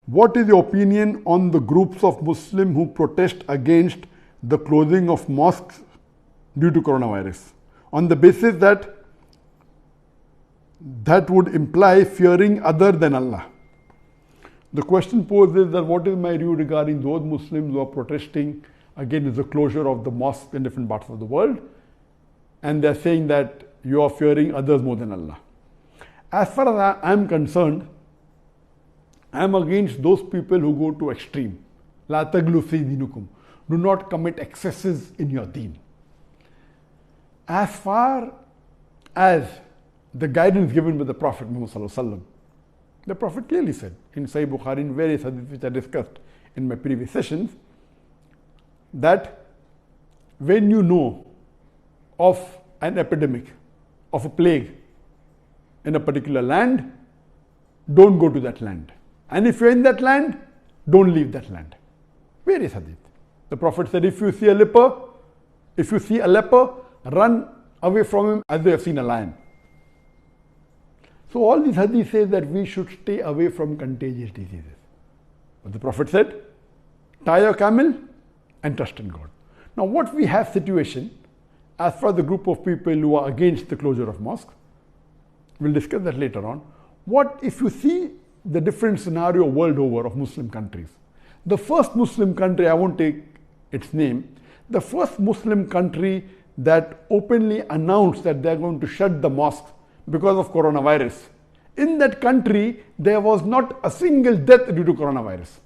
What is your opinion on the groups of Muslims who protest against the closing of mosques due to coronavirus? On the basis that would imply fearing other than Allah. The question posed is that what is my view regarding those Muslims who are protesting against the closure of the mosques in different parts of the world, and they're saying that you are fearing others more than Allah. As far as I am concerned, I am against those people who go to extreme. La taglu fi dinukum. Do not commit excesses in your deen. As far as the guidance given by the Prophet Muhammad, the Prophet clearly said in Sahih Bukhari, in various hadiths which I discussed in my previous sessions, that when you know of an epidemic, of a plague in a particular land, don't go to that land. And if you're in that land, don't leave that land. Various hadith. The Prophet said, if you see a leper, run away from him as you have seen a lion. So all these hadith says that we should stay away from contagious diseases. But the Prophet said, tie your camel and trust in God. Now what we have situation, as for the group of people who are against the closure of mosques, we'll discuss that later on. What if you see the different scenario world over of Muslim countries? The first Muslim country, I won't take its name, the first Muslim country that openly announced that they're going to shut the mosques because of coronavirus. In that country, there was not a single death due to coronavirus.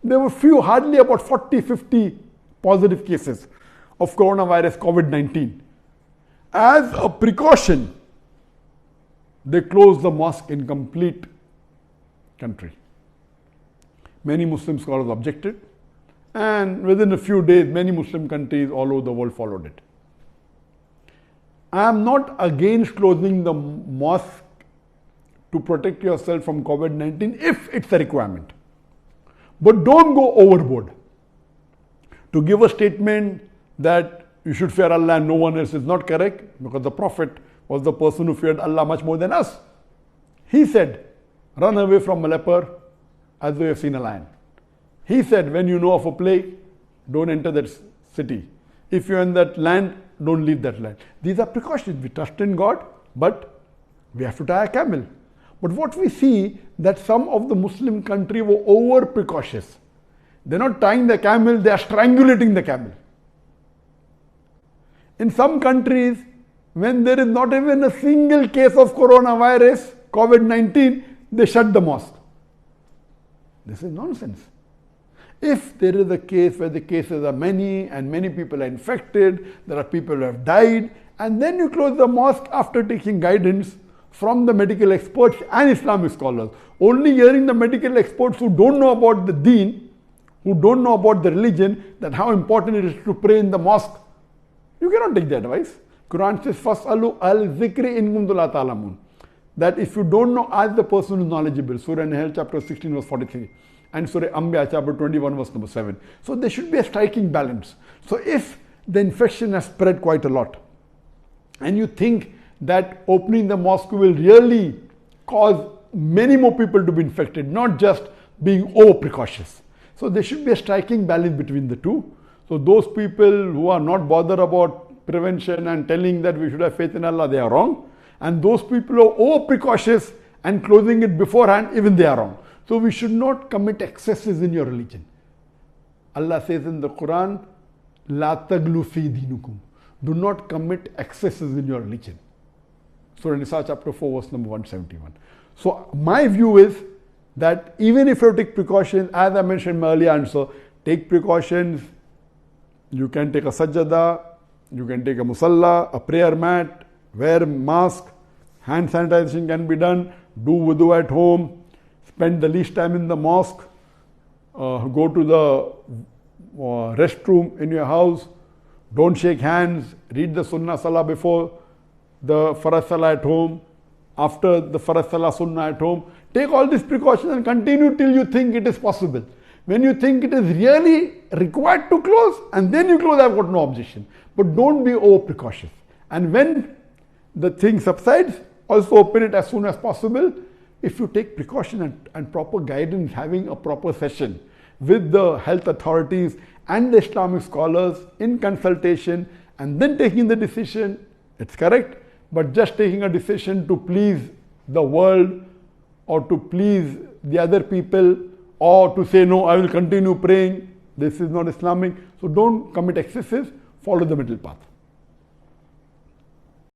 There were few, hardly about 40, 50 positive cases of coronavirus, COVID-19. As a precaution, they closed the mosque in complete country. Many Muslim scholars objected, and within a few days, many Muslim countries all over the world followed it. I am not against closing the mosque to protect yourself from COVID-19 if it's a requirement. But don't go overboard. To give a statement that you should fear Allah and no one else is not correct, because the Prophet was the person who feared Allah much more than us. He said, run away from a leper as though you have seen a lion. He said, when you know of a plague, don't enter that city. If you're in that land, don't leave that land. These are precautions. We trust in God, but we have to tie a camel. But what we see, that some of the Muslim countries were over precautious. They're not tying the camel, they are strangulating the camel. In some countries, when there is not even a single case of coronavirus, COVID-19, they shut the mosque. This is nonsense. If there is a case where the cases are many and many people are infected, there are people who have died, and then you close the mosque after taking guidance from the medical experts and Islamic scholars. Only hearing the medical experts who don't know about the deen, who don't know about the religion, that how important it is to pray in the mosque, you cannot take the advice. Quran says, Fas'alu al-zikri in kuntum la ta'lamun. That if you don't know, ask the person who is knowledgeable. Surah Nahl chapter 16 verse 43. And Surah Anbiya chapter 21 verse number 7. So there should be a striking balance. So if the infection has spread quite a lot, and you think that opening the mosque will really cause many more people to be infected, not just being over precautious. So there should be a striking balance between the two. So those people who are not bothered about prevention and telling that we should have faith in Allah, they are wrong. And those people who are over precautious and closing it beforehand, even they are wrong. So we should not commit excesses in your religion. Allah says in the Quran, La taglu fi dinukum. Do not commit excesses in your religion. Surah Nisa chapter 4 verse number 171. So my view is that even if you take precautions, as I mentioned in my earlier answer, take precautions. You can take a sajjada, you can take a musalla, a prayer mat, wear a mask, hand sanitization can be done, do wudu at home, spend the least time in the mosque, go to the restroom in your house, don't shake hands, read the sunnah salah before the farad salah at home, after the farad salah sunnah at home. Take all these precautions and continue till you think it is possible. When you think it is really required to close, and then you close, I've got no objection. But don't be over precautious. And when the thing subsides, also open it as soon as possible. if you take precaution and proper guidance, having a proper session with the health authorities and the Islamic scholars in consultation and then taking the decision, it's correct. But just taking a decision to please the world or to please the other people or to say, no, I will continue praying, this is not Islamic. So don't commit excesses, follow the middle path.